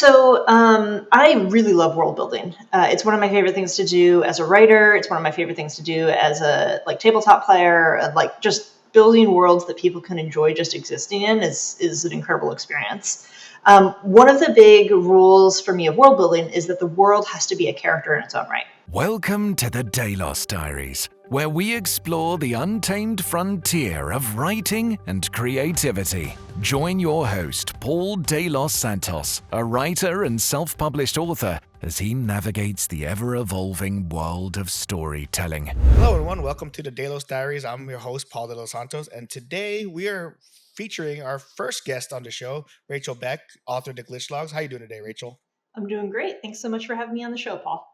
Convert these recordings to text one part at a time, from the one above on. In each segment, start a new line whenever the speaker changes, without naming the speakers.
I really love world building. It's one of my favorite things to do as a writer. It's one of my favorite things to do as a tabletop player. Just building worlds that people can enjoy just existing in is an incredible experience. One of the big rules for me of world building is that the world has to be a character in its own right.
Welcome to the Delos Diaries, where we explore the untamed frontier of writing and creativity. Join your host, Paul Delos Santos, a writer and self-published author, as he navigates the ever-evolving world of storytelling.
Hello, everyone. Welcome to the Delos Diaries. I'm your host, Paul Delos Santos, and today we are featuring our first guest on the show, Rachel Beck, author of the Glitch Logs. How you doing today, Rachel?
I'm doing great. Thanks so much for having me on the show, Paul.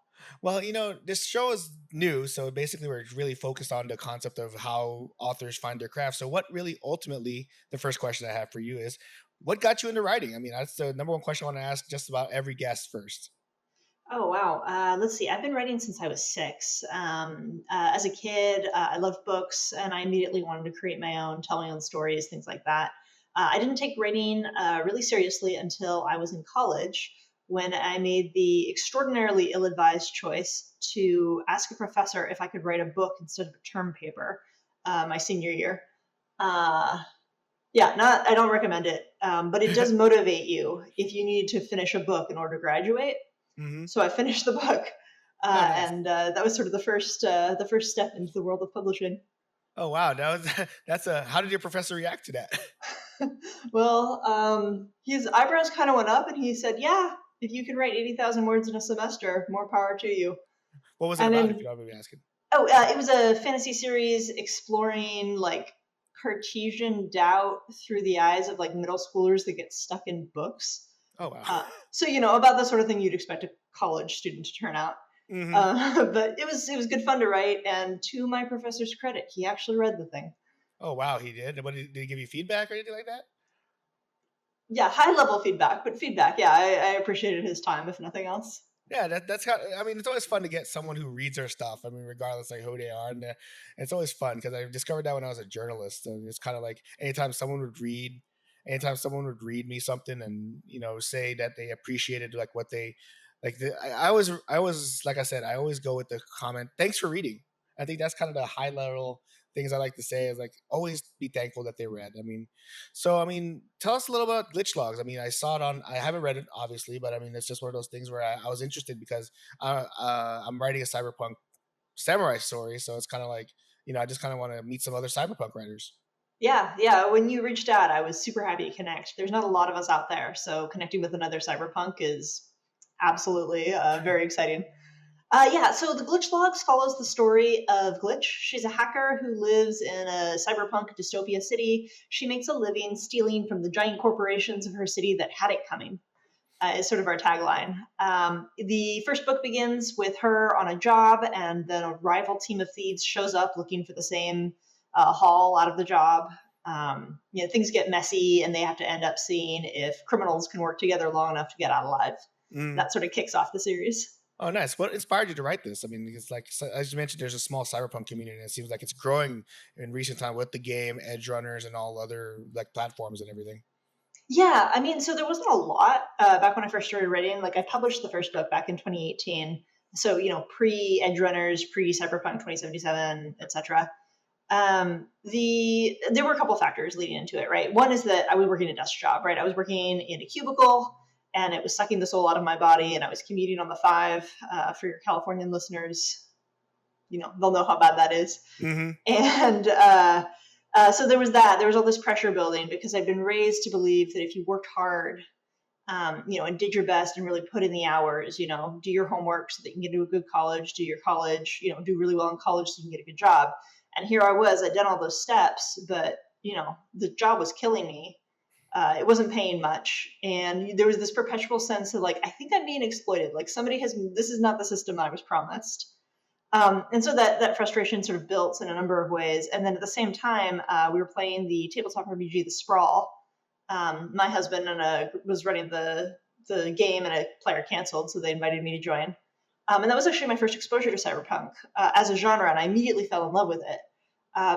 Well, this show is new, so basically we're really focused on the concept of how authors find their craft. So what really ultimately, the first question I have for you is, what got you into writing? I mean, that's the number one question I want to ask just about every guest first.
Oh, wow. Let's see. I've been writing since I was 6. As a kid, I loved books, and I immediately wanted to create my own, tell my own stories, things like that. I didn't take writing really seriously until I was in college when I made the extraordinarily ill-advised choice to ask a professor if I could write a book instead of a term paper my senior year. I don't recommend it, but it does motivate you if you need to finish a book in order to graduate.
Mm-hmm.
So I finished the book,
Oh, nice.
and that was sort of the first step into the world of publishing.
Oh, wow. How did your professor react to that?
Well, his eyebrows kind of went up, and he said, "Yeah, if you can write 80,000 words in a semester, more power to you."
What was it
And
about, if you
then,
don't mind me asking?
it was a fantasy series exploring Cartesian doubt through the eyes of middle schoolers that get stuck in books.
Oh, wow.
So about the sort of thing you'd expect a college student to turn out.
Mm-hmm.
But it was good fun to write, and to my professor's credit, he actually read the thing.
Oh, wow, he did. Did he give you feedback or anything like that?
Yeah, high level feedback, but feedback. Yeah, I appreciated his time, if nothing else.
Yeah, that's how. I mean, it's always fun to get someone who reads their stuff. I mean, regardless who they are, and it's always fun because I discovered that when I was a journalist, and it's kind of like anytime someone would read me something, and say that they appreciated what they like. I was like I said, I always go with the comment, "Thanks for reading." I think that's kind of the high level things I like to say is always be thankful that they read. I mean, tell us a little about Glitch Logs. I mean, I haven't read it obviously, but I mean, it's just one of those things where I was interested because I'm writing a cyberpunk samurai story, so it's kind of I just kind of want to meet some other cyberpunk writers.
Yeah. When you reached out, I was super happy to connect. There's not a lot of us out there, so connecting with another cyberpunk is absolutely very exciting. So the Glitch Logs follows the story of Glitch. She's a hacker who lives in a cyberpunk dystopia city. She makes a living stealing from the giant corporations of her city that had it coming, is sort of our tagline. The first book begins with her on a job, and then a rival team of thieves shows up looking for the same haul out of the job. Things get messy, and they have to end up seeing if criminals can work together long enough to get out alive.
Mm.
That sort of kicks off the series.
Oh, nice. What inspired you to write this? I mean, it's as you mentioned, there's a small cyberpunk community, and it seems like it's growing in recent time with the game, edge runners, and all other platforms and everything.
Yeah, I mean, so there wasn't a lot back when I first started writing. I published the first book back in 2018, so pre Edge Runners, pre Cyberpunk 2077, etc. There were a couple factors leading into it, right? One is that I was working a desk job, right? I was working in a cubicle, and it was sucking the soul out of my body, and I was commuting on the 5. For your Californian listeners, they'll know how bad that is.
Mm-hmm.
And so there was that. There was all this pressure building because I've been raised to believe that if you worked hard, and did your best and really put in the hours, do your homework so that you can get to a good college, do your college, do really well in college so you can get a good job. And here I was, I'd done all those steps, but, the job was killing me. It wasn't paying much. And there was this perpetual sense of I think I'm being exploited. This is not the system I was promised. And so that frustration sort of built in a number of ways. And then at the same time, we were playing the tabletop RPG, The Sprawl. My husband was running the game, and a player canceled, so they invited me to join. And that was actually my first exposure to cyberpunk as a genre, and I immediately fell in love with it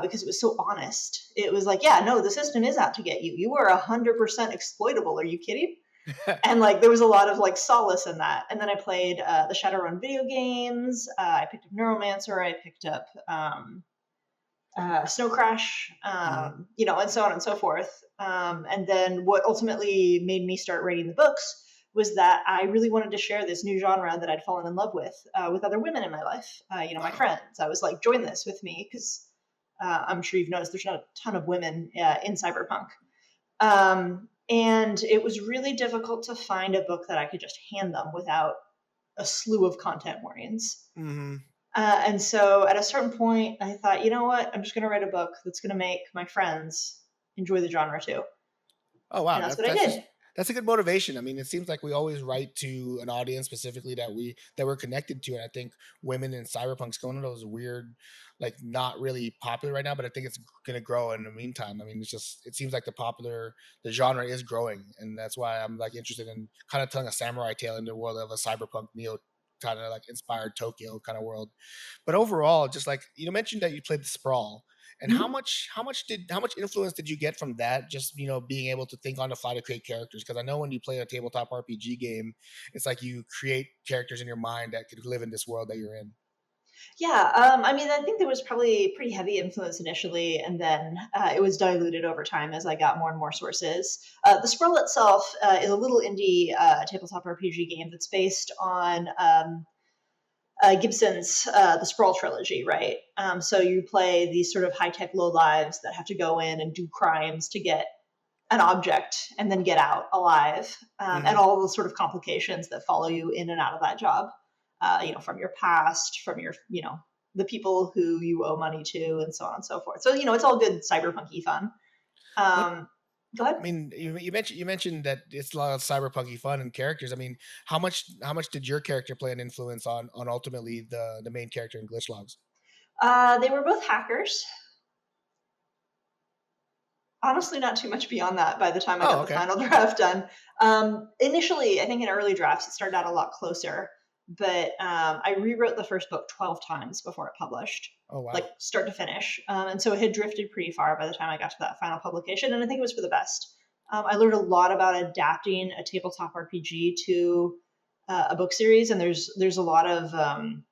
because it was so honest. It was yeah, no, the system is out to get you. You are 100% exploitable. Are you kidding? And like there was a lot of like solace in that. And then I played the Shadowrun video games. I picked up Neuromancer. I picked up Snow Crash,
Mhm.
and so on and so forth. And then what ultimately made me start writing the books was that I really wanted to share this new genre that I'd fallen in love with other women in my life, my
Wow.
friends. I was like, join this with me because I'm sure you've noticed there's not a ton of women in cyberpunk. And it was really difficult to find a book that I could just hand them without a slew of content warnings.
Mhm.
And so at a certain point, I thought, you know what? I'm just going to write a book that's going to make my friends enjoy the genre too.
Oh wow,
And that's
that's
what I
that's just
did.
that's a good motivation. I mean, it seems like we always write to an audience specifically that we're connected to, and I think women in cyberpunk's one of those weird, like not really popular right now, but I think it's going to grow in the meantime. I mean, it seems like the genre is growing, and that's why I'm like interested in kind of telling a samurai tale in the world of a cyberpunk neo kind of like inspired Tokyo kind of world. But overall, just like you mentioned that you played the Sprawl, and
Mhm.
how much influence did you get from that? Just being able to think on the fly to create characters. Because I know when you play a tabletop RPG game, it's like you create characters in your mind that could live in this world that you're in.
Yeah. I mean, I think there was probably pretty heavy influence initially, and then it was diluted over time as I got more and more sources. The Sprawl itself is a little indie tabletop RPG game that's based on Gibson's The Sprawl trilogy, right? So you play these sort of high tech low lives that have to go in and do crimes to get an object and then get out alive, and
Hmm.
all the sort of complications that follow you in and out of that job, from your past, from your, the people who you owe money to, and so on and so forth. So, it's all good cyberpunky fun.
What
Um, Go ahead.
I mean, you mentioned that it's a lot of cyberpunky fun and characters. I mean, how much did your character play an influence on ultimately the main character in Glitch Logs?
They were both hackers. Honestly, not too much beyond that by the time I
Oh,
got the
okay.
final draft done. Initially, I think in early drafts, it started out a lot closer, but I rewrote the first book 12 times before it published,
Oh,
like
wow.
start to finish. And so it had drifted pretty far by the time I got to that final publication, and I think it was for the best. I learned a lot about adapting a tabletop RPG to a book series, and there's a lot of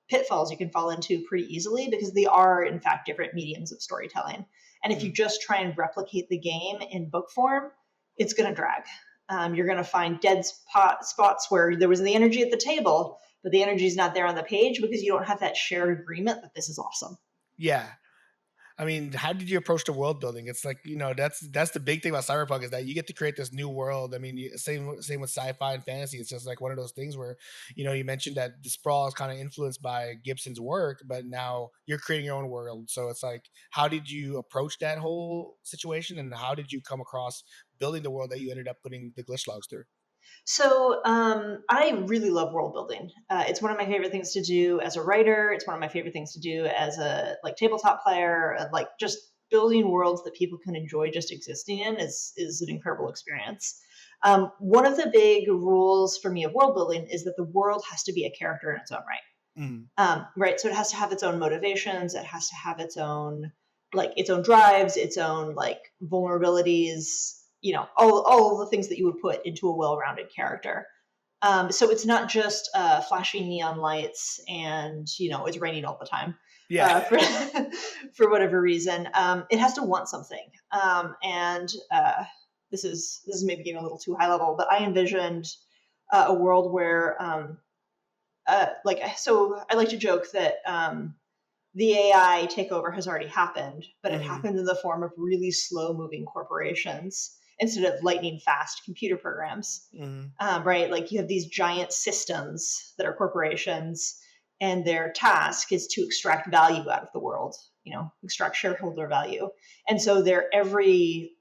pitfalls you can fall into pretty easily because they are, in fact, different mediums of storytelling. And if you
Mm.
just try and replicate the game in book form, it's going to drag. You're going to find dead spots where there was the energy at the table, but the energy is not there on the page because you don't have that shared agreement that this is awesome.
Yeah. I mean, how did you approach the world building? It's like, that's the big thing about cyberpunk is that you get to create this new world. I mean, same with sci-fi and fantasy. It's just like one of those things where, you mentioned that the sprawl is kind of influenced by Gibson's work, but now you're creating your own world. So it's like, how did you approach that whole situation, and how did you come across building the world that you ended up putting the glitch logs through?
So I really love world building. It's one of my favorite things to do as a writer. It's one of my favorite things to do as a like tabletop player. Like just building worlds that people can enjoy just existing in is an incredible experience. One of the big rules for me of world building is that the world has to be a character in its own right.
Mm.
Right. So it has to have its own motivations. It has to have its own drives, its own like vulnerabilities. All the things that you would put into a well-rounded character. So it's not just flashing neon lights and it's raining all the time
Yeah.
for for whatever reason. It has to want something. And this is maybe getting a little too high level, but I envisioned a world where so I like to joke that the AI takeover has already happened, but it
Hmm.
happened in the form of really slow moving corporations instead of lightning fast computer programs.
Hmm.
Right? Like you have these giant systems that are corporations, and their task is to extract value out of the world, extract shareholder value. And so their every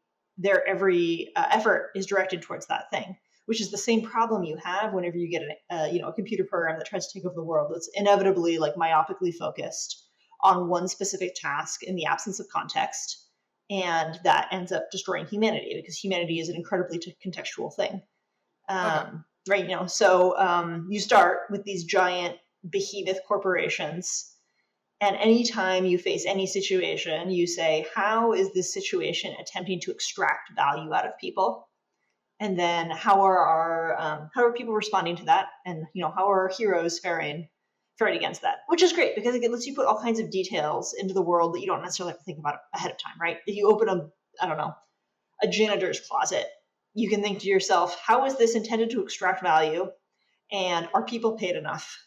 effort is directed towards that thing, which is the same problem you have whenever you get a computer program that tries to take over the world. It's inevitably like myopically focused on one specific task in the absence of context, and that ends up destroying humanity because humanity is an incredibly contextual thing.
Okay.
Right, so you start with these giant behemoth corporations, and anytime you face any situation, you say, how is this situation attempting to extract value out of people? And then how are people responding to that, and how are our heroes faring against that, which is great because it lets you put all kinds of details into the world that you don't necessarily have to think about ahead of time, right? If you open I don't know, a janitor's closet, you can think to yourself, how is this intended to extract value, and are people paid enough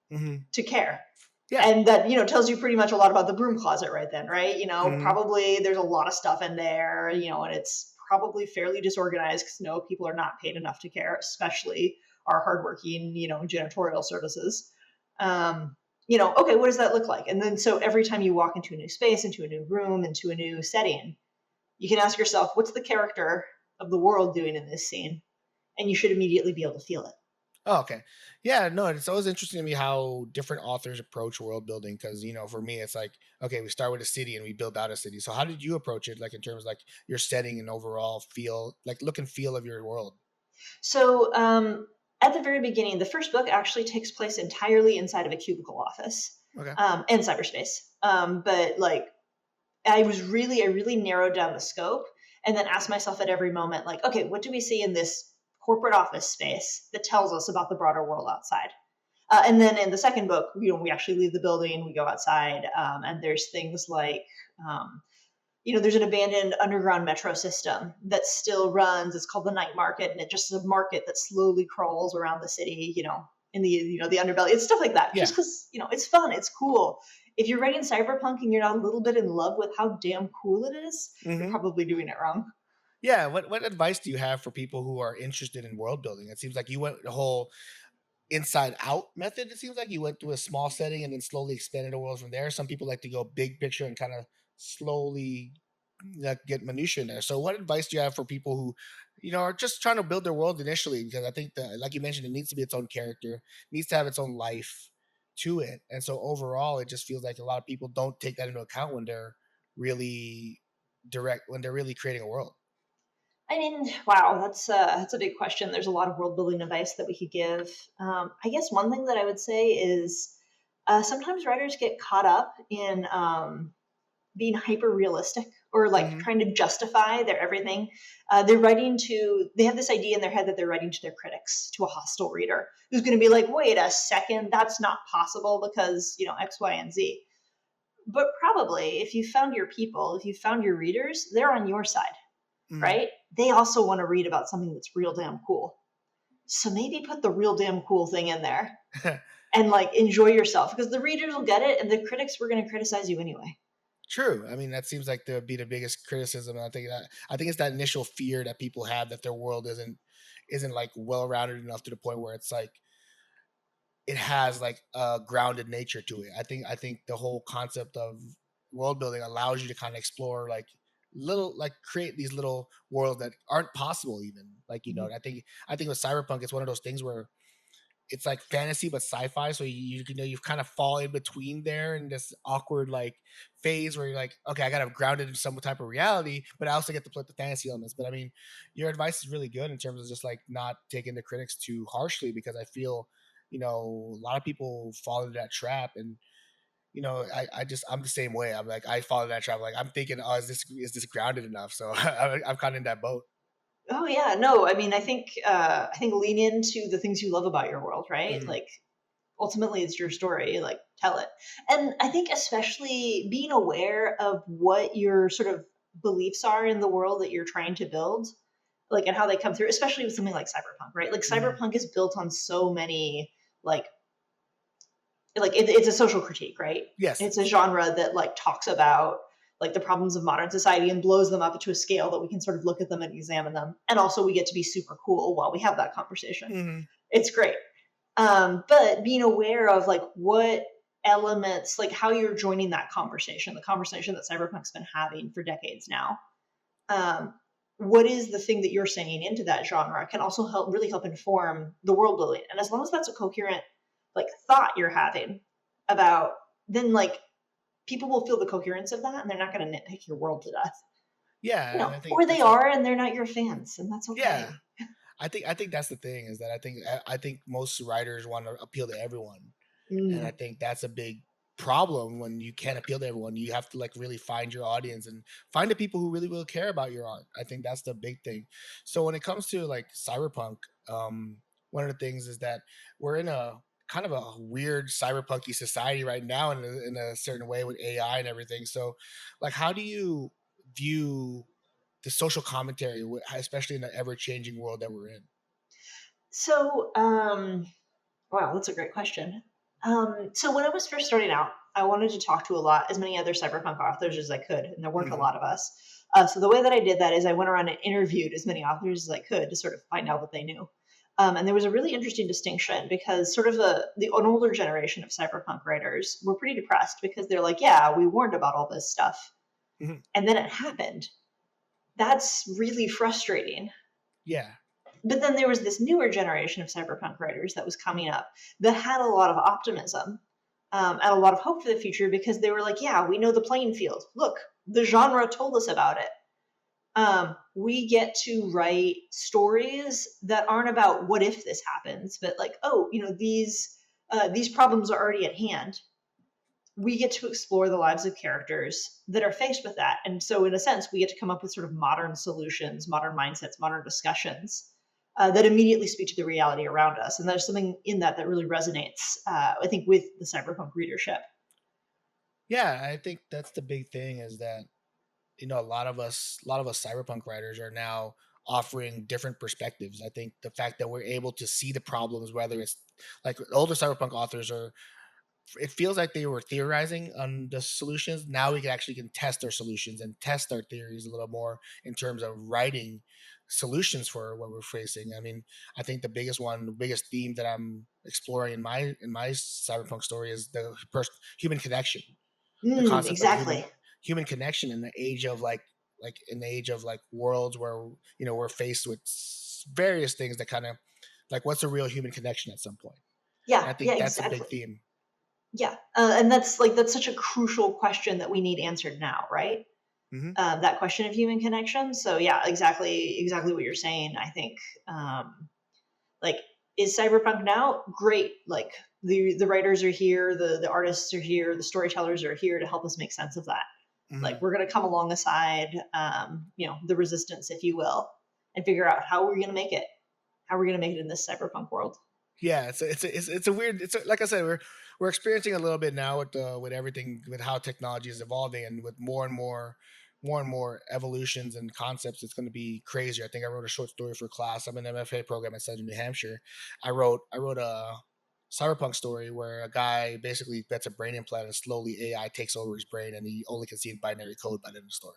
Hmm.
to care?
Yeah.
And that tells you pretty much a lot about the broom closet right then, right?
Hmm.
Probably there's a lot of stuff in there, and it's probably fairly disorganized because no, people are not paid enough to care, especially our hardworking janitorial services. Okay, what does that look like? And then so every time you walk into a new space, into a new room, into a new setting, you can ask yourself, what's the character of the world doing in this scene? And you should immediately be able to feel it.
Oh, okay. Yeah, no, it's always interesting to me how different authors approach world building because, for me, it's like, okay, we start with a city and we build out a city. So how did you approach it, like in terms of like your setting and overall feel, like look and feel of your world?
So at the very beginning, the first book actually takes place entirely inside of a cubicle office
Okay.
and cyberspace. But like I really narrowed down the scope and then asked myself at every moment, like, okay, what do we see in this corporate office space that tells us about the broader world outside? And then in the second book, we actually leave the building, we go outside, and there's things like, um, there's an abandoned underground metro system that still runs. It's called the Night Market, and it just is a market that slowly crawls around the city, in the the underbelly. It's stuff like that, just
Yeah.
because it's fun, it's cool. If you're writing cyberpunk and you're not a little bit in love with how damn cool it is, you're
Hmm.
probably doing it wrong.
Yeah. What advice do you have for people who are interested in world building? It seems like you went the whole inside out method. It seems like you went to a small setting and then slowly expanded the world from there. Some people like to go big picture and kind of slowly like get minutia in there. So what advice do you have for people who, are just trying to build their world initially? Because I think that, like you mentioned, it needs to be its own character, needs to have its own life to it. And so overall, it just feels like a lot of people don't take that into account when they're really when they're really creating a world.
I mean, wow, that's a big question. There's a lot of world building advice that we could give. I guess one thing that I would say is sometimes writers get caught up in being hyper realistic or like
Hmm.
trying to justify their everything. They have this idea in their head that they're writing to their critics, to a hostile reader who's going to be like, wait a second, that's not possible because, X, Y, and Z. But probably if you found your people, if you found your readers, they're on your side,
Hmm.
right? They also want to read about something that's real damn cool. So maybe put the real damn cool thing in there and like enjoy yourself because the readers will get it and the critics were going to criticize you anyway.
True. I mean, that seems like to be the biggest criticism. I think it's that initial fear that people have that their world isn't like well rounded enough to the point where it's like it has like a grounded nature to it. I think the whole concept of world building allows you to kind of explore like little like create these little worlds that aren't possible even. Like,
Mhm.
I think with cyberpunk it's one of those things where it's like fantasy but sci-fi, so you kind of fall in between there in this awkward like phase where you're like, okay, I gotta ground it in some type of reality, but I also get to put the fantasy elements. But I mean, your advice is really good in terms of just like not taking the critics too harshly, because I feel a lot of people fall into that trap. And I'm the same way. I'm like, I fall into that trap, like I'm thinking, oh, is this grounded enough? So I'm kind of in that boat.
Oh yeah, no, I mean, I think lean into the things you love about your world, right?
Mhm.
Like ultimately it's your story, like tell it. And I think especially being aware of what your sort of beliefs are in the world that you're trying to build, like and how they come through, especially with something like cyberpunk, right? Like
Mhm.
cyberpunk is built on so many like it's a social critique, right?
Yes, it
It's a
is.
genre that like talks about like the problems of modern society and blows them up to a scale that we can sort of look at them and examine them. And also we get to be super cool while we have that conversation.
Mhm.
It's great. But being aware of like what elements, like how you're joining that conversation, the conversation that cyberpunk's been having for decades now. Um, what is the thing that you're saying into that genre can also really help inform the world building. And as long as that's a coherent like thought you're having about, then like people will feel the coherence of that and they're not going to nitpick your world to death,
Yeah, and I think
or they
that's a
are and they're not your fans, and that's
yeah.
okay.
I think that's the thing, is that I think most writers want to appeal to everyone, and I
Mm.
think that's a big problem when you can't appeal to everyone. You have to like really find your audience and find the people who really will care about your art. I think that's the big thing. So when it comes to like cyberpunk, one of the things is that we're in a kind of a weird cyberpunky society right now in a certain way with AI and everything. So like how do you view the social commentary, especially in the ever changing world that we're in?
So, wow, that's a great question. So when I was first starting out, I wanted to talk to as many other cyberpunk authors as I could, and there weren't a
Hmm.
lot of us. So the way that I did that is I went around and interviewed as many authors as I could to sort of find out what they knew. And there was a really interesting the because sort of an older generation of cyberpunk writers were pretty depressed because they're like, yeah, we warned about all this stuff,
Hmm.
and then it happened. That's really frustrating.
Yeah.
But then there was this newer generation of cyberpunk writers that was coming up that had a lot of optimism, and a lot of hope for the future because they were like, yeah, we know the playing field. Look, the genre told us about it. We get to write stories that aren't about what if this happens, but like, oh, these problems are already at hand. We get to explore the lives of characters that are faced with that. And so, in a sense, we get to come up with sort of modern solutions, modern mindsets, modern discussions that immediately speak to the reality around us. And there's something in that that really resonates, I think, with the cyberpunk readership.
Yeah, I think that's the big thing is that a lot of us cyberpunk writers are now offering different perspectives. I think the fact that we're able to see the problems, whether it's like older cyberpunk authors are, it feels like they were theorizing on the solutions. Now we can actually can test our solutions and test our theories a little more in terms of writing solutions for what we're facing. I mean, I think the biggest theme that I'm exploring in my cyberpunk story is the human connection, the concept of
Exactly.
human connection in the age of like in the age of like worlds where we're faced with various things that kind of like what's a real human connection at some point. And
Yeah,
I
yeah,
think that's a big
exactly.
theme.
Yeah, and that's such a crucial question that we need answered now, right?
Hmm.
That question of human connection. So yeah, exactly what you're saying. I think like is cyberpunk now great? Like the writers are here, the artists are here, the storytellers are here to help us make sense of that.
Hmm.
Like we're going to come alongside, the resistance, if you will, and figure out how we're going to make it. How we're going to make it in this cyberpunk world.
Yeah, it's a weird. Like I said, we're experiencing a little bit now with everything with how technology is evolving and with more and more evolutions and concepts. It's going to be crazier. I think I wrote a short story for class. I'm in an MFA program at Southern New Hampshire. I wrote a cyberpunk story where a guy basically gets a brain implant and slowly AI takes over his brain and he only can see in binary code by the end of the story.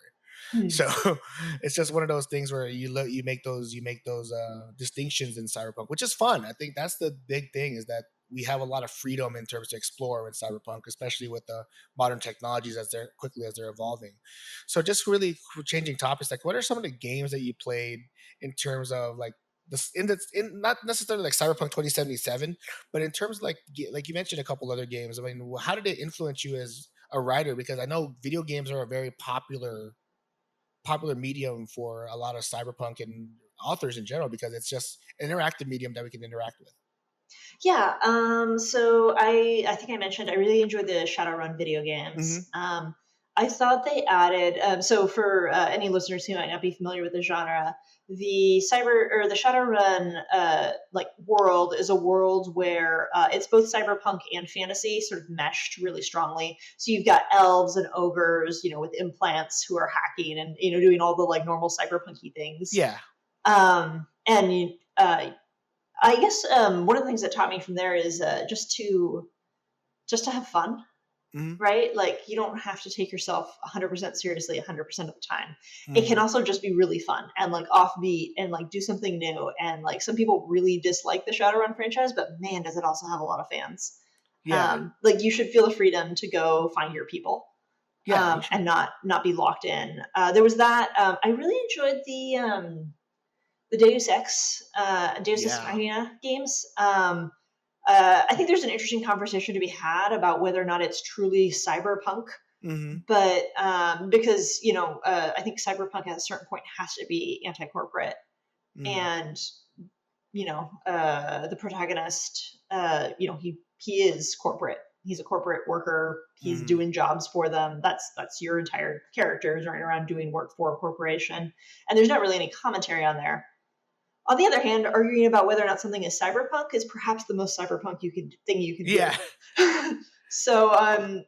Hmm.
So it's just one of those things where you make those distinctions in cyberpunk, which is fun. I think that's the big thing is that we have a lot of freedom in terms to explore with cyberpunk, especially with the modern technologies as they're evolving. So just really changing topics, like what are some of the games that you played in terms of like in not necessarily like Cyberpunk 2077, but in terms of like you mentioned a couple other games. I mean, how did it influence you as a writer? Because I know video games are a very popular medium for a lot of cyberpunk and authors in general because it's just an interactive medium that we can interact with.
Yeah. So I think I mentioned I really enjoyed the Shadowrun video
Hmm.
games. I thought they added. So for any listeners who might not be familiar with the genre, the Shadowrun like world is a world where it's both cyberpunk and fantasy sort of meshed really strongly. So you've got elves and ogres, with implants who are hacking and doing all the like normal cyberpunky things.
Yeah.
And I guess one of the things that taught me from there is just to have fun,
Hmm.
right? Like you don't have to take yourself 100% seriously 100% of the time. It can
Hmm.
also just be really fun and like offbeat and like do something new. And like some people really dislike the Shadowrun franchise, but man, does it also have a lot of fans.
Yeah.
Like you should feel the freedom to go find your people,
Yeah. You should.
and not be locked in. There was that. I really enjoyed the Deus Ex
Yeah.
Machina games. I think there's an interesting conversation to be had about whether or not it's truly cyberpunk,
Hmm.
but because I think cyberpunk at a certain point has to be anti-corporate,
Hmm.
and the protagonist, he is corporate, he's a corporate worker. He's
Mm.
doing jobs for them. That's your entire character is running around doing work for a corporation, and there's not really any commentary on there. On the other hand, arguing about whether or not something is cyberpunk is perhaps the most cyberpunk thing you can
Yeah.
do. So I'm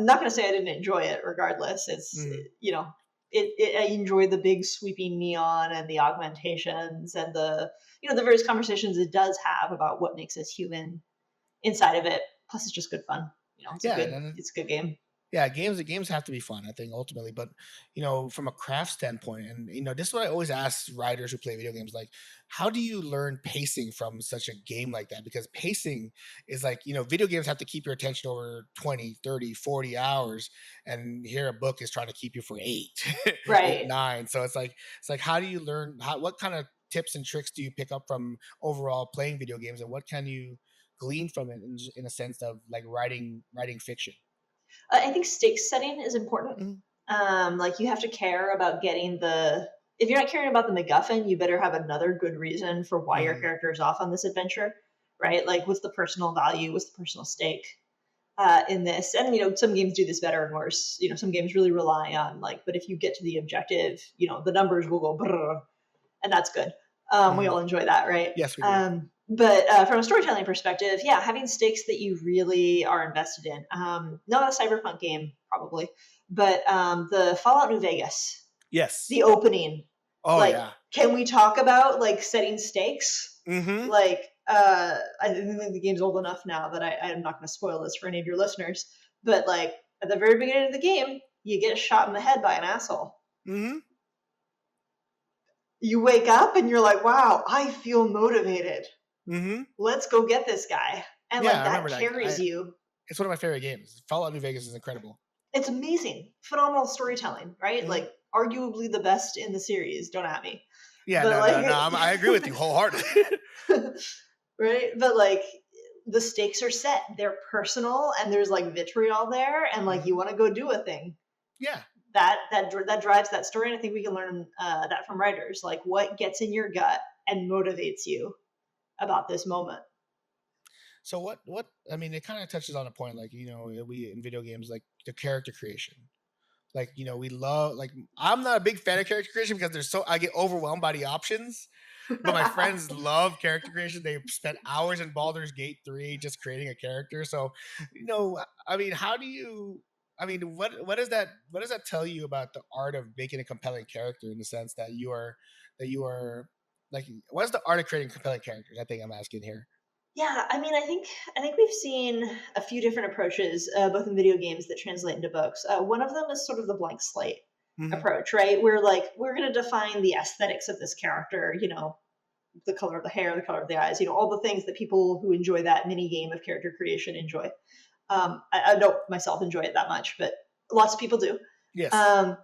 not going to say I didn't enjoy it. Regardless, it's
Mm.
you know I enjoy the big sweeping neon and the augmentations and the various conversations it does have about what makes us human inside of it. Plus, it's just good fun.
Yeah, and
It's a good game.
yeah, games have to be fun, I think, ultimately. But from a craft standpoint, and this is what I always ask writers who play video games, like, how do you learn pacing from such a game like that? Because pacing is like, video games have to keep your attention over 20, 30, 40 hours, and here a book is trying to keep you for eight, eight,
Right.
9. So it's like how do you learn what kind of tips and tricks do you pick up from overall playing video games, and what can you glean from it in a sense of like writing fiction?
I think stakes setting is important.
Mhm.
Like you have to care about getting the. If you're not caring about the MacGuffin, you better have another good reason for why your
Mhm.
character is off on this adventure, right? Like, what's the personal value? What's the personal stake in this? And some games do this better and worse. Some games really rely on like, but if you get to the objective, the numbers will go, brrr, and that's good. We
Mhm.
all enjoy that, right?
Yes, we do.
But from a storytelling perspective, yeah, having stakes that you really are invested in. Not a cyberpunk game, probably, but the Fallout New Vegas,
Yes.
the opening.
Oh,
Like,
yeah.
can we talk about like setting stakes?
Mhm.
Like, I think the game's old enough now that I'm not going to spoil this for any of your listeners. But like at the very beginning of the game, you get shot in the head by an asshole.
Mhm.
You wake up and you're like, wow, I feel motivated.
Mhm.
Let's go get this guy. And
Yeah,
like
I
that
remember that.
carries you.
It's one of my favorite games. Fallout New Vegas is incredible.
It's amazing. Phenomenal storytelling, right?
Mhm.
Like arguably the best in the series. Don't at me.
Yeah,
But
no, no, no,
like
I agree with you wholeheartedly.
right? But like the stakes are set. They're personal and there's like vitriol there and like you
Mhm.
want to go do a thing.
Yeah.
That drives that story and I think we can learn that from writers. Like what gets in your gut and motivates you about this moment.
So what I mean, it kinda touches on a point, like, we in video games, like, the character creation. Like, we love like, I'm not a big fan of character creation because I get overwhelmed by the options. But my friends love character creation. They spent hours in Baldur's Gate 3 just creating a character. So, I mean, how do you I mean, what does that tell you about the art of making a compelling character in the sense that you are like what is the art of creating compelling characters? I think I'm asking here.
Yeah, I mean, I think we've seen a few different approaches, both in video games that translate into books. One of them is sort of the blank slate
Mhm.
approach, right? Where like we're going to define the aesthetics of this character, the color of the hair, the color of the eyes, all the things that people who enjoy that mini game of character creation enjoy. I don't myself enjoy it that much, but lots of people do.
Yes.
Um,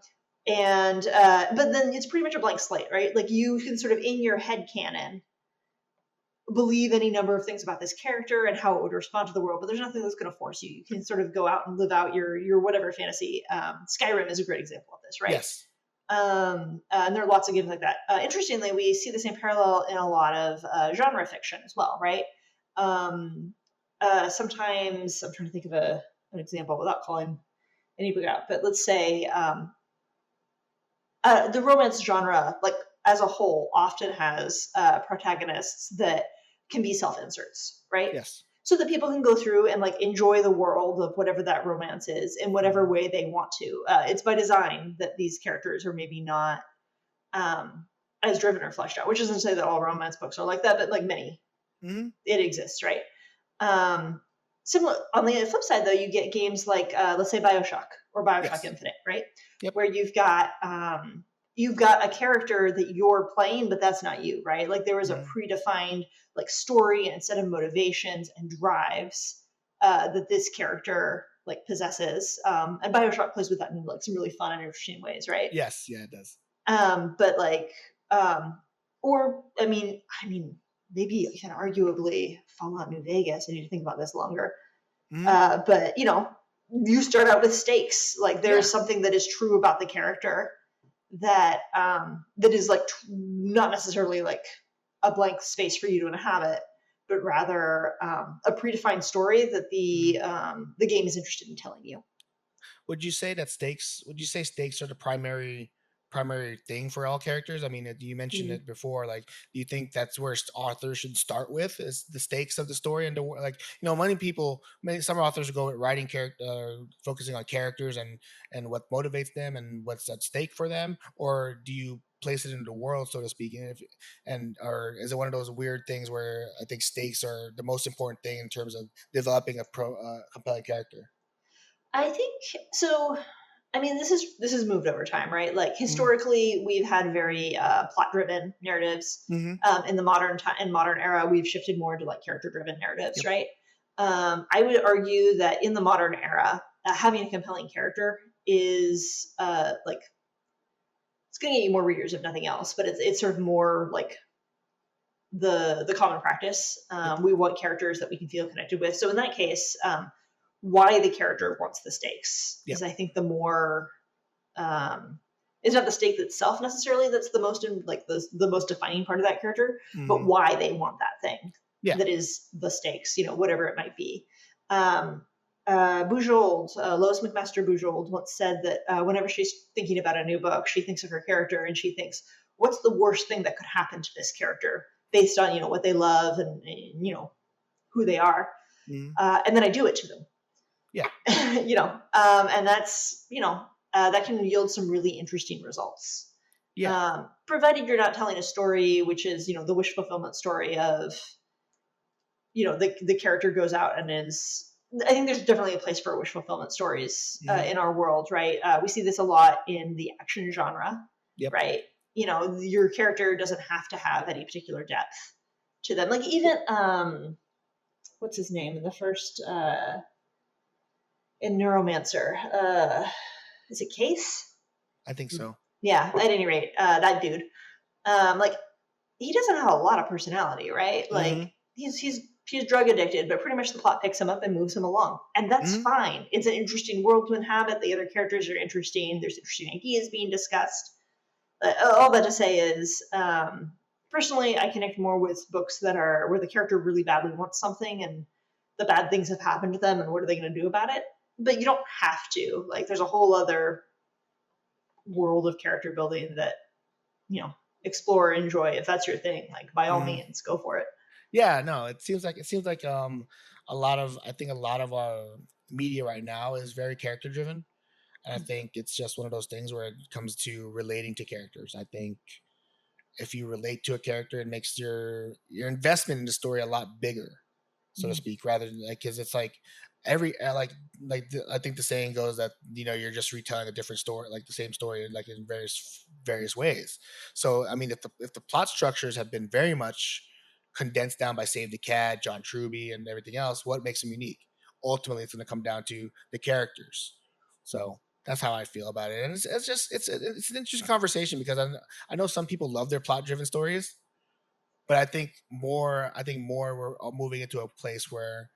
and but then it's pretty much a blank slate, right? Like you can sort of in your head canon believe any number of things about this character and how it would respond to the world, but there's nothing that's going to force you. You can sort of go out and live out your whatever fantasy. Skyrim is a great example of this, right?
Yes.
And there are lots of games like that. Interestingly, we see the same parallel in a lot of genre fiction as well, right? Sometimes I'm trying to think of an example without calling any book out, but let's say the romance genre, like as a whole, often has protagonists that can be self inserts, right?
Yes.
So that people can go through and like enjoy the world of whatever that romance is in whatever
Mhm.
way they want to. It's by design that these characters are maybe not um, as driven or fleshed out, which isn't to say that all romance books are like that, but like many,
Mhm.
it exists, right? Um, Similar on the flip side, though, you get games like let's say Bioshock or Bioshock
Yes.
Infinite, right?
Yep.
Where you've got a character that you're playing, but that's not you, right? Like there was a
Mhm.
predefined like story and set of motivations and drives that this character like possesses. And Bioshock plays with that in like some really fun and interesting ways, right?
Yes, yeah, it does.
But like, or I mean, maybe you can arguably Fallout New Vegas. I need to think about this longer.
Mhm.
But you start out with stakes. Like
Yeah.
there's something that is true about the character that is like not necessarily like a blank space for you to inhabit, but rather a predefined story that
Mhm.
the game is interested in telling you.
Would you say stakes are the primary thing for all characters? I mean, you mentioned
Mm.
it before. Like, do you think that's where authors should start with, is the stakes of the story? And like, many people, some authors go with writing character, focusing on characters and what motivates them and what's at stake for them, or do you place it in the world, so to speak? Or is it one of those weird things where I think stakes are the most important thing in terms of developing a compelling character?
I think so. I mean, this has moved over time, right? Like
Mm-hmm.
historically, we've had very plot driven narratives.
Mm-hmm.
In the modern time, in modern era, we've shifted more into like character driven narratives,
Yep.
right? I would argue that in the modern era, having a compelling character is like it's going to get you more readers if nothing else, but it's sort of more like the common practice.
Yep.
We want characters that we can feel connected with. So in that case, why the character wants the stakes is,
Yep.
I think, the more it's not the stake itself necessarily that's the most like the most defining part of that character, but
Mhm.
why they want that thing
Yeah.
that is the stakes, whatever it might be. Um, Bujold, Lois McMaster Bujold once said that whenever she's thinking about a new book, she thinks of her character and she thinks, what's the worst thing that could happen to this character based on what they love and who they are,
Mhm.
and then I do it to them.
Yeah.
And that's that can yield some really interesting results,
Yeah.
provided you're not telling a story which is the wish fulfillment story of the character goes out and is. I think there's definitely a place for wish fulfillment stories
Mhm.
in our world, right? We see this a lot in the action genre,
Yep.
right? Your character doesn't have to have any particular depth to them. Like even what's his name in the first in Neuromancer? Is it Case?
I think so.
Yeah, at any rate, that dude. Like he doesn't have a lot of personality, right? Like
Mhm.
he's drug addicted, but pretty much the plot picks him up and moves him along, and that's
Mhm.
fine. It's an interesting world to inhabit. The other characters are interesting. There's interesting ideas being discussed. All that to say is, personally, I connect more with books that are where the character really badly wants something, and the bad things have happened to them, and what are they going to do about it? But you don't have to. Like, there's a whole other world of character building that you know explore, enjoy. If that's your thing, like by all
Mhm.
means, go for it.
Yeah, no, it seems like I think a lot of our media right now is very character driven. And I think it's just one of those things where it comes to relating to characters. I think if you relate to a character, it makes your investment in the story a lot bigger, so to
Mm.
speak, rather than like, because it's like I think the saying goes that you're just retelling a different story, like the same story, like in various ways. So I mean, if the plot structures have been very much condensed down by Save the Cat, John Truby, and everything else, what makes them unique? Ultimately, it's going to come down to the characters. So that's how I feel about it, and it's an interesting conversation because I know some people love their plot driven stories, but I think more we're all moving into a place where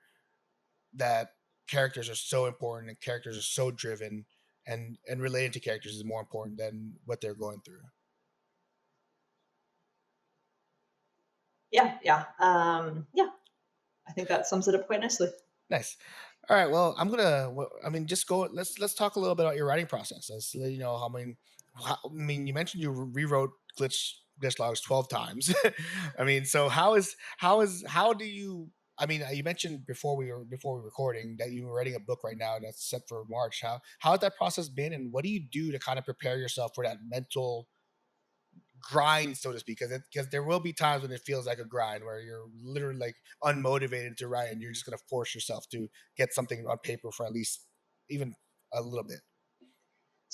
that characters are so important and characters are so driven, and relating to characters is more important than what they're going through.
Yeah, yeah, yeah. I think that sums it up quite nicely.
Nice. All right. Well, I mean, just go. Let's talk a little bit about your writing process. Let's let you know how many. I mean, you mentioned you rewrote glitch logs 12 times. I mean, so how do you? I mean, you mentioned before we recording that you were writing a book right now that's set for March. How has that process been, and what do you do to kind of prepare yourself for that mental grind, so to speak? Because there will be times when it feels like a grind where you're literally like unmotivated to write, and you're just going to force yourself to get something on paper for at least even a little bit.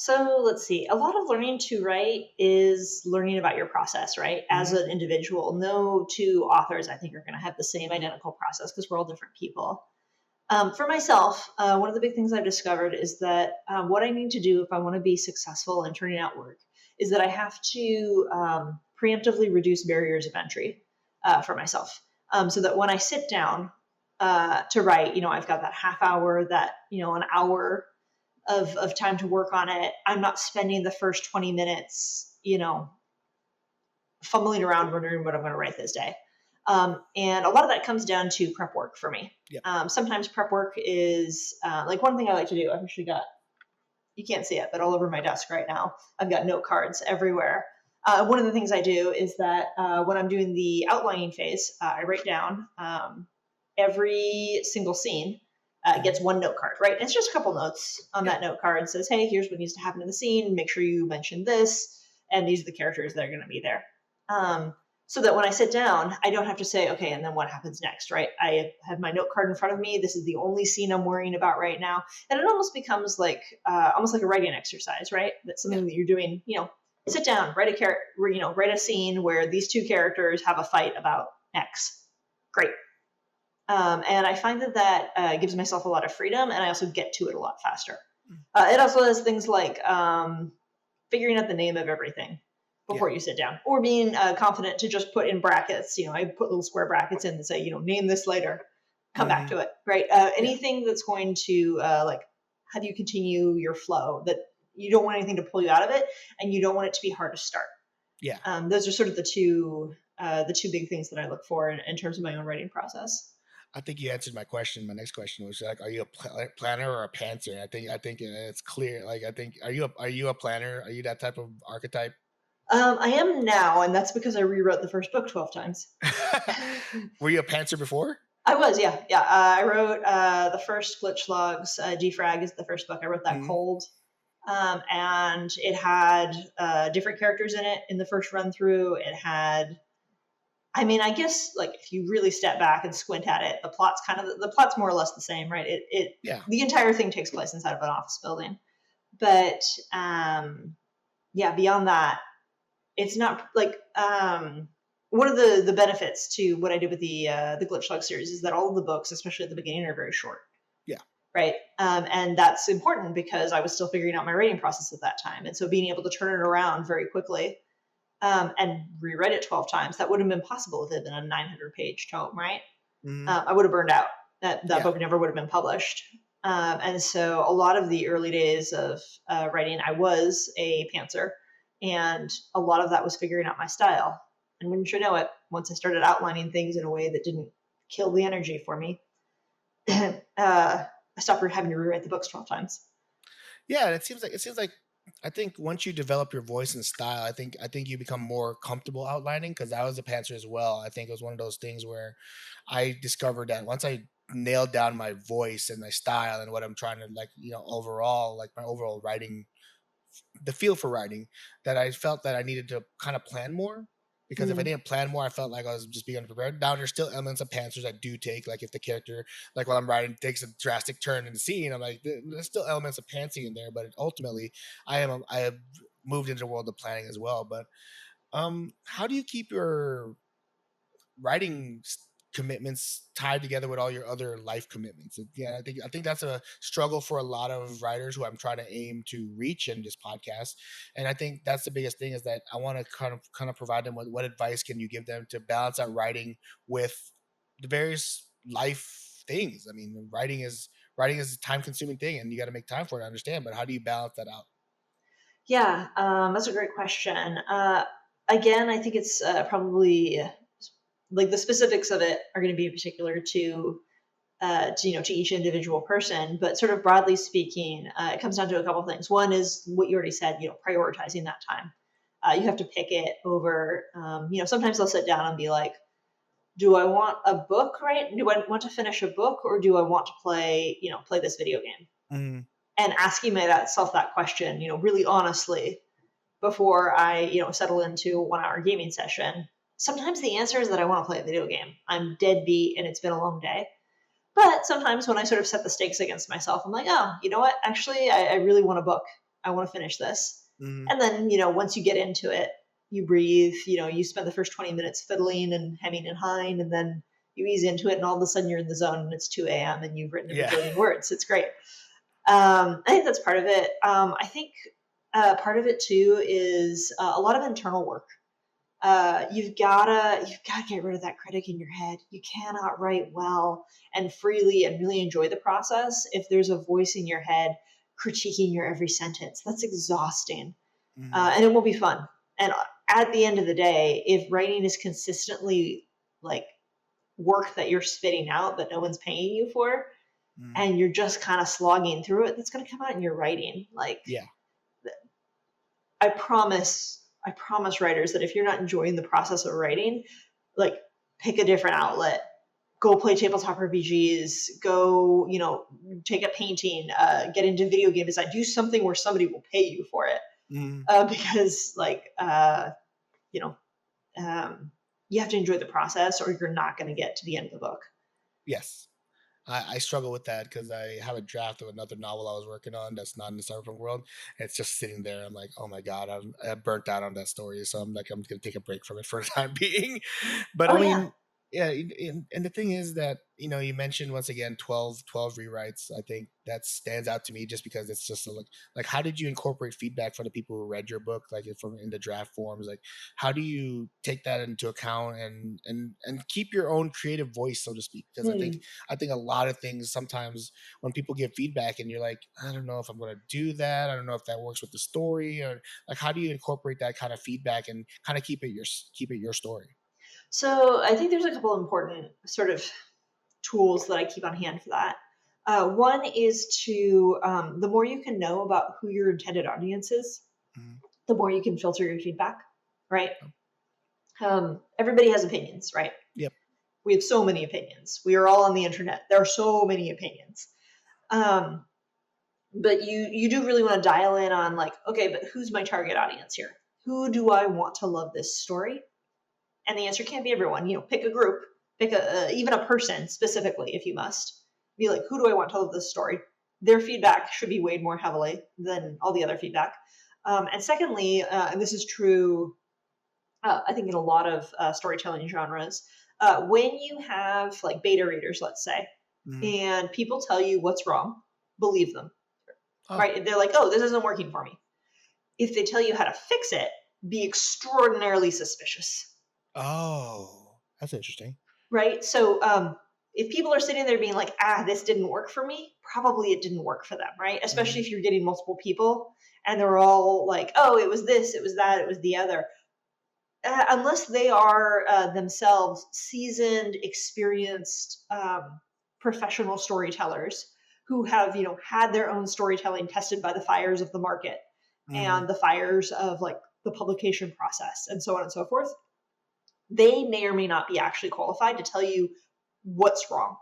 So let's see. A lot of learning to write is learning about your process, right? As
Hmm.
an individual, no two authors, I think, are going to have the same identical process because we're all different people. For myself, one of the big things I've discovered is that what I need to do if I want to be successful in turning out work is that I have to preemptively reduce barriers of entry for myself, so that when I sit down to write, I've got that half hour, that an hour of time to work on it. I'm not spending the first 20 minutes, fumbling around wondering what I'm going to write this day. And a lot of that comes down to prep work for me.
Yeah.
Sometimes prep work is like one thing I like to do. I've actually got, you can't see it, but all over my desk right now, I've got note cards everywhere. One of the things I do is that when I'm doing the outlining phase, I write down every single scene gets one note card, right? And it's just a couple notes on that note card. It says, hey, here's what needs to happen in the scene. Make sure you mention this. And these are the characters that are going to be there. So that when I sit down, I don't have to say, okay, and then what happens next, right? I have my note card in front of me. This is the only scene I'm worrying about right now. And it almost becomes like almost like a writing exercise, right? That's something that you're doing, sit down, write a scene where these two characters have a fight about X. Great. And I find that gives myself a lot of freedom, and I also get to it a lot faster. It also has things like figuring out the name of everything before you sit down, or being confident to just put in brackets. I put little square brackets in that say, name this later, come back to it, right? Anything that's going to like have you continue your flow, that you don't want anything to pull you out of it, and you don't want it to be hard to start.
Yeah.
Those are sort of the two big things that I look for in terms of my own writing process.
I think you answered my question. My next question was like, are you a planner or a pantser? I think it's clear. Like, I think, are you a planner? Are you that type of archetype?
I am now, and that's because I rewrote the first book 12 times.
Were you a pantser before?
I was, yeah. I wrote the first Glitch Logs. Defrag is the first book. I wrote that cold. And it had different characters in it in the first run through. It had, I guess, like, if you really step back and squint at it, the plot's more or less the same, right? The entire thing takes place inside of an office building. But beyond that, it's not like one of the benefits to what I did with the Glitch Log series is that all of the books, especially at the beginning, are very short.
Yeah.
Right. And that's important because I was still figuring out my writing process at that time. And so being able to turn it around very quickly and rewrite it 12 times, that wouldn't have been possible if it had been a 900-page tome, right? I would have burned out. That book never would have been published. And so a lot of the early days of writing, I was a pantser. And a lot of that was figuring out my style. And wouldn't you know it, once I started outlining things in a way that didn't kill the energy for me, I stopped having to rewrite the books 12 times.
Yeah, and it seems like I think once you develop your voice and style, I think you become more comfortable outlining, because I was a pantser as well. I think it was one of those things where I discovered that once I nailed down my voice and my style and what I'm trying to, like, overall, like my overall writing, the feel for writing, that I felt that I needed to kind of plan more. Because if I didn't plan more, I felt like I was just being unprepared. Now, there's still elements of pantsers I do take. Like if the character, like while I'm writing, takes a drastic turn in the scene, I'm like, there's still elements of pantsing in there. But ultimately, I have moved into the world of planning as well. But how do you keep your writing commitments tied together with all your other life commitments? Yeah, I think that's a struggle for a lot of writers who I'm trying to aim to reach in this podcast. And I think that's the biggest thing, is that I want to kind of provide them with what advice can you give them to balance out writing with the various life things. I mean, writing is a time consuming thing, and you got to make time for it, I understand, but how do you balance that out?
Yeah, that's a great question. Again, I think it's probably like the specifics of it are going to be particular to each individual person, but sort of broadly speaking, it comes down to a couple of things. One is what you already said, prioritizing that time. You have to pick it over, sometimes I'll sit down and be like, do I want a book, right? Do I want to finish a book, or do I want to play this video game? And asking myself that question, really honestly, before I, settle into a 1-hour gaming session. Sometimes the answer is that I want to play a video game. I'm deadbeat and it's been a long day. But sometimes when I sort of set the stakes against myself, I'm like, oh, you know what? Actually, I really want a book. I want to finish this. And then, once you get into it, you breathe, you spend the first 20 minutes fiddling and hemming and hawing, and then you ease into it, and all of a sudden you're in the zone and it's 2 a.m. and you've written a billion words. It's great. I think that's part of it. I think part of it too is a lot of internal work. You've gotta get rid of that critic in your head. You cannot write well and freely and really enjoy the process if there's a voice in your head critiquing your every sentence. That's exhausting, and it won't be fun. And at the end of the day, if writing is consistently like work that you're spitting out that no one's paying you for,
Mm.
and you're just kind of slogging through it, that's going to come out in your writing. Like,
Yeah.
I promise writers that if you're not enjoying the process of writing, like, pick a different outlet. Go play tabletop RPGs. Go, take up painting. Get into video game design. Do something where somebody will pay you for it.
Mm.
Because, like, you know, you have to enjoy the process, or you're not going to get to the end of the book.
Yes. I struggle with that because I have a draft of another novel I was working on that's not in the cyberpunk world. And it's just sitting there. I'm like, oh my God, I'm burnt out on that story. So I'm like, I'm going to take a break from it for the time being. But
Oh,
I
yeah.
mean, yeah. And the thing is that, you mentioned once again, 12 rewrites. I think that stands out to me just because it's just like, how did you incorporate feedback from the people who read your book, like from in the draft forms? Like, how do you take that into account and keep your own creative voice, so to speak? Because
Hmm.
I think a lot of things sometimes when people give feedback and you're like, I don't know if I'm going to do that. I don't know if that works with the story, or like, how do you incorporate that kind of feedback and kind of keep it your story?
So I think there's a couple important sort of tools that I keep on hand for that. One is to, the more you can know about who your intended audience is,
Mhm.
the more you can filter your feedback, right? Everybody has opinions, right?
Yep.
We have so many opinions. We are all on the internet. There are so many opinions. Um, but you do really want to dial in on, like, okay, but who's my target audience here? Who do I want to love this story? And the answer can't be everyone. Pick a group, pick even a person specifically if you must. Be like, who do I want to love this story? Their feedback should be weighed more heavily than all the other feedback. And secondly, and this is true, I think in a lot of storytelling genres, when you have like beta readers, let's say,
Mhm.
and people tell you what's wrong, believe them,
Oh.
right? They're like, oh, this isn't working for me. If they tell you how to fix it, be extraordinarily suspicious.
Oh, that's interesting.
Right? So if people are sitting there being like, this didn't work for me, probably it didn't work for them, right? Especially
Mhm.
if you're getting multiple people and they're all like, oh, it was this, it was that, it was the other. Unless they are themselves seasoned, experienced, professional storytellers who have, had their own storytelling tested by the fires of the market
Mhm.
and the fires of like the publication process and so on and so forth, they may or may not be actually qualified to tell you what's wrong.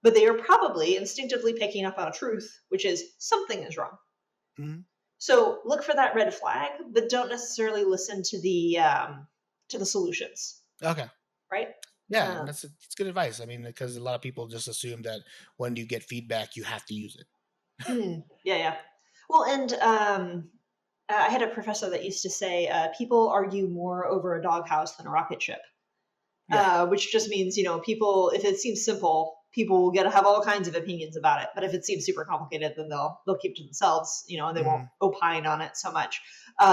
But they are probably instinctively picking up on a truth, which is something is wrong.
Mhm.
So look for that red flag, but don't necessarily listen to the solutions,
Okay.
right?
Yeah, and
Um,
it's good advice. I mean, because a lot of people just assume that when you get feedback, you have to use it.
yeah, yeah. Well, and I had a professor that used to say, people argue more over a doghouse than a rocket ship.
Yeah.
Which just means, people, if it seems simple, people will have all kinds of opinions about it. But if it seems super complicated, then they'll keep it to themselves, and they won't
Mhm.
opine on it so much.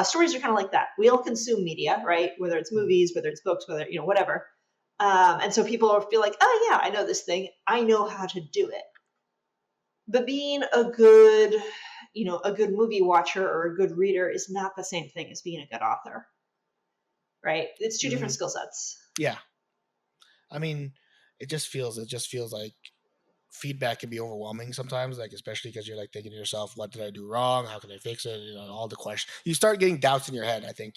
Stories are kind of like that. We all consume media, right? Whether it's
Mhm.
movies, whether it's books, whether whatever. And so people feel like, oh yeah, I know this thing. I know how to do it. But being a good movie watcher or a good reader is not the same thing as being a good author, right? It's two different
Mhm.
skill sets.
Yeah. I mean, it just feels like feedback can be overwhelming sometimes, like especially because you're like thinking to yourself, what did I do wrong? How can I fix it? All the questions. You start getting doubts in your head, I think,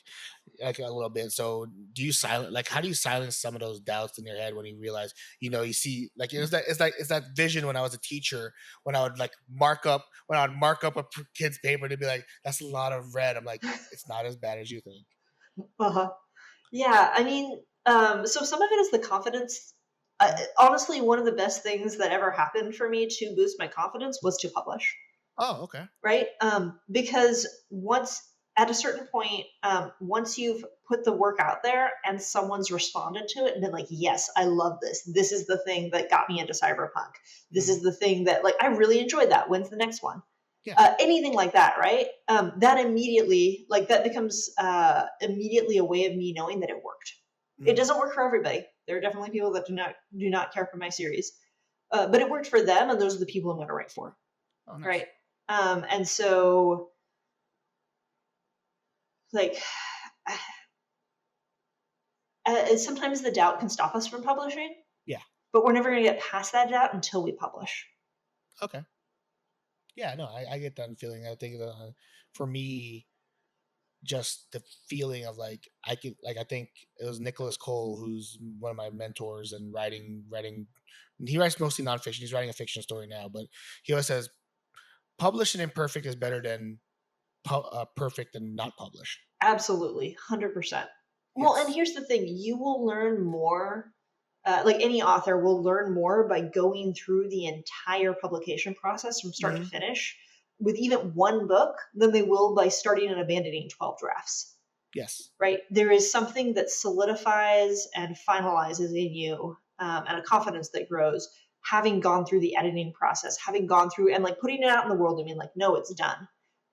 like a little bit. So do you silence like how do you silence some of those doubts in your head when you realize, you see like it's that vision when I was a teacher, when I would like mark up a kid's paper to be like, that's a lot of red. I'm like, it's not as bad as you think.
Uh-huh. Yeah, I mean, so some of it is the confidence.
Mhm.
Honestly, one of the best things that ever happened for me to boost my confidence was to publish,
Oh, okay.
right? Because once at a certain point, once you've put the work out there and someone's responded to it and been like, yes, I love this. This is the thing that got me into cyberpunk. This
Mhm.
is the thing that, like, I really enjoyed that. When's the next one?
Yeah.
Anything like that, right? That immediately, like, that becomes immediately a way of me knowing that it worked. It
Mhm.
doesn't work for everybody. There are definitely people that do not care for my series, but it worked for them, and those are the people I'm going to write for,
Oh, nice.
right? And so, like, sometimes the doubt can stop us from publishing, but we're never going to get past that doubt until we publish.
Okay. Yeah, no, I get that feeling. I think for me, just the feeling of like I could like I think it was Nicholas Cole who's one of my mentors and writing. He writes mostly nonfiction. He's writing a fiction story now, but he always says published and imperfect is better than perfect and not published.
Absolutely, 100%. Well, and
Yes.
here's the thing, you will learn more, like any author will learn more by going through the entire publication process from start to
Hmm.
finish with even one book than they will by starting and abandoning 12 drafts.
Yes.
Right? There is something that solidifies and finalizes in you, and a confidence that grows having gone through the editing process, having gone through and like putting it out in the world. I mean, like, no, it's done.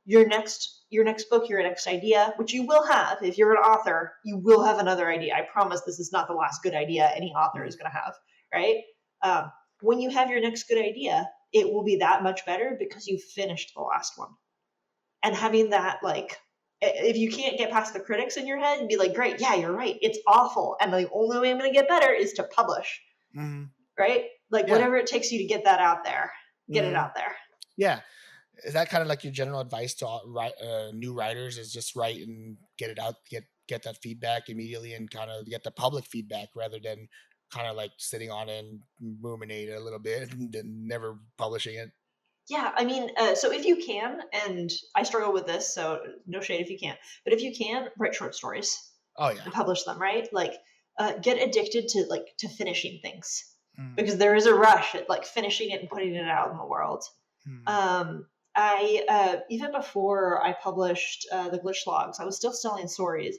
Your next book, your next idea, which you will have if you're an author, you will have another idea. I promise this is not the last good idea any author is going to have, right? Um, when you have your next good idea, it will be that much better because you finished the last one. And having that, like, if you can't get past the critics in your head and be like, great, yeah, you're right, it's awful, and the only way I'm going to get better is to publish,
Hmm.
right? Like,
Yeah.
whatever it takes you to get that out there, get it
Hmm.
out there.
Yeah. Is that kind of like your general advice to new writers? Is just write and get it out, get that feedback immediately, and kind of get the public feedback rather than kind of like sitting on it and ruminate it a little bit and then never publishing it.
Yeah, I mean, so if you can, and I struggle with this, so no shade if you can't, but if you can, write short stories
Oh yeah.
and publish them, right? Like, get addicted to finishing things
Mm,
because there is a rush at like finishing it and putting it out in the world.
mm,
Um, even before I published the glitch logs, I was still selling stories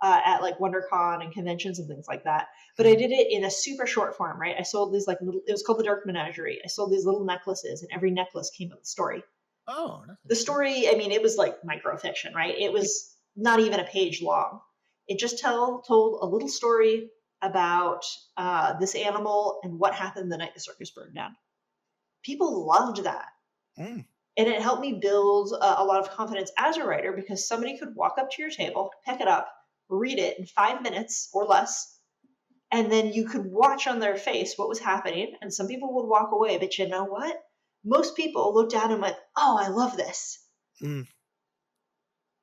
at like WonderCon and conventions and things like that. But I
mm.
did it in a super short form, right? I sold these like little. It was called the Dark Menagerie. I sold these little necklaces, and every necklace came with a story.
Oh, that's
The
interesting.
story, I mean, it was like microfiction, right? It
Yeah.
was not even a page long. It just told a little story about this animal and what happened the night the circus burned down. People loved that,
Mm,
and it helped me build a lot of confidence as a writer because somebody could walk up to your table, pick it up, read it in 5 minutes or less, and then you could watch on their face what was happening. And some people would walk away, but you know what? Most people looked down and went, "Oh, I love this."
mm.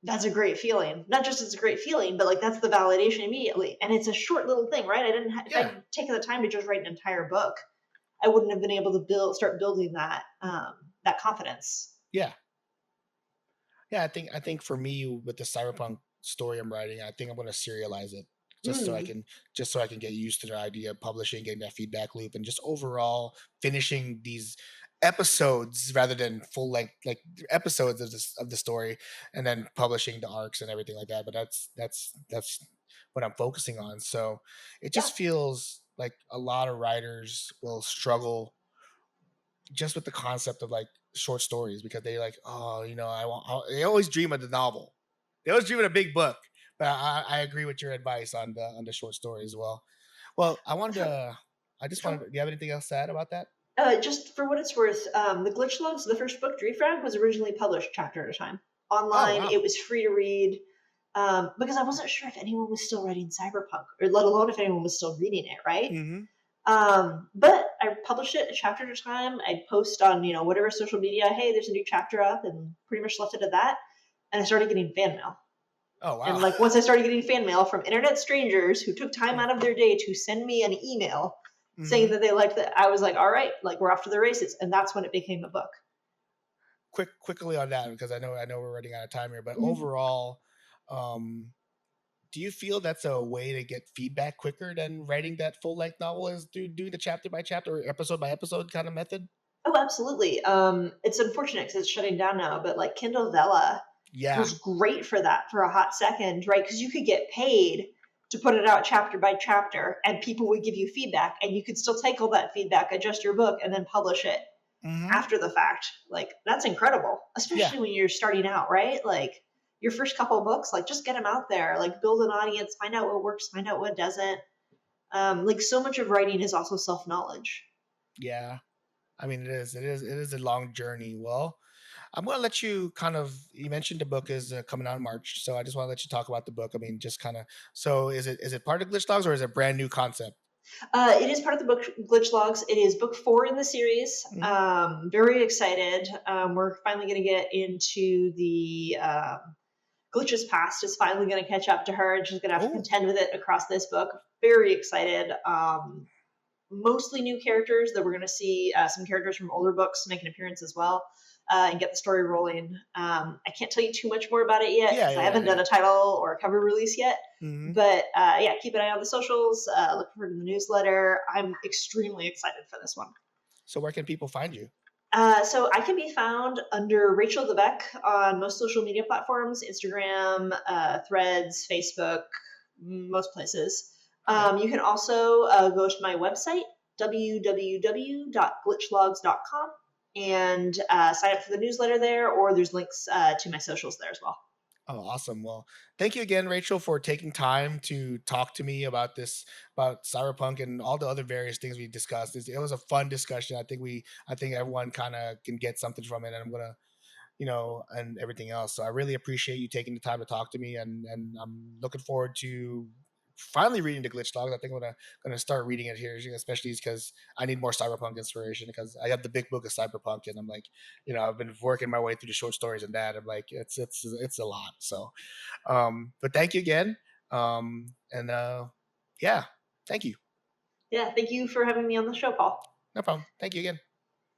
That's a great feeling. Not just it's a great feeling, but like that's the validation immediately. And it's a short little thing, right? If
Yeah.
I'd taken the time to just write an entire book, I wouldn't have been able to start building that confidence.
Yeah. Yeah, I think for me with the cyberpunk story I'm writing, I think I'm going to serialize it just so I
Mm,
can just so I can get used to the idea of publishing, getting that feedback loop, and just overall finishing these episodes rather than full length like episodes of this of the story, and then publishing the arcs and everything like that. But that's what I'm focusing on. So it
yeah.
just feels like a lot of writers will struggle just with the concept of like short stories because they like, oh, they always dream of the novel. They always dream of a big book. But I agree with your advice on the short story as well. Well, I just wanted
For
do you have anything else to add about that?
just for what it's worth, the Glitch Logs, the first book, Driefrag, was originally published chapter at a time
Oh
online.
wow.
It was free to read because I wasn't sure if anyone was still writing cyberpunk, or let alone if anyone was still reading it. Right.
Hmm.
But I published it a chapter at a time. I'd post on whatever social media. Hey, there's a new chapter up, and pretty much left it at that. And I started getting fan mail.
Oh
And
wow.
like once I started getting fan mail from internet strangers who took time out of their day to send me an email saying
Hmm.
that they liked that, I was like, all right, like we're off to the races. And that's when it became a book.
Quickly on that because I know we're running out of time here, but
Mhm.
overall, um, do you feel that's a way to get feedback quicker than writing that full length novel is doing the chapter by chapter or episode by episode kind of method?
Oh, absolutely. It's unfortunate because it's shutting down now, but like Kindle Vella
Yeah.
was great for that for a hot second, right? Because you could get paid to put it out chapter by chapter, and people would give you feedback, and you could still take all that feedback, adjust your book, and then publish it
Hmm.
after the fact. Like that's incredible,
Yeah.
especially when you're starting out, right? Like your first couple of books, like just get them out there, like build an audience, find out what works, find out what doesn't. Like so much of writing is also self knowledge.
Yeah. I mean, it is a long journey. Well, I'm going to let you you mentioned the book is coming out in March. So I just want to let you talk about the book. I mean, just kind of, so is it part of Glitch Dogs or is it a brand new concept?
It is part of the book Glitch Logs. It is book 4 in the series.
Mhm.
Very excited. We're finally going to get into the Glitch's past is finally going to catch up to her, and she's going to have to
Oh,
contend with it across this book. Very excited. Mostly new characters, that we're going to see some characters from older books make an appearance as well, and get the story rolling. I can't tell you too much more about it yet
yeah,
because I
yeah, yeah,
haven't
yeah.
done a title or a cover release yet.
Mhm.
But yeah, keep an eye on the socials. Look for it in the newsletter. I'm extremely excited for this one.
So where can people find you?
So I can be found under Rachel Beck on most social media platforms: Instagram, Threads, Facebook, most places.
Okay.
You can also go to my website, www.glitchlogs.com, and sign up for the newsletter there, or there's links to my socials there as well.
Oh, awesome. Well, thank you again, Rachel, for taking time to talk to me about this, about cyberpunk and all the other various things we discussed. It was a fun discussion. I think everyone kind of can get something from it. And I'm gonna, and everything else. So I really appreciate you taking the time to talk to me, and I'm looking forward to finally reading the glitch logs. I think I'm gonna start reading it here, especially because I need more cyberpunk inspiration because I have the big book of cyberpunk, and I'm like, I've been working my way through the short stories and that. I'm like, it's a lot. So, but thank you again, and yeah, thank you.
Yeah, thank you for having me on the show, Paul.
No problem. Thank you again.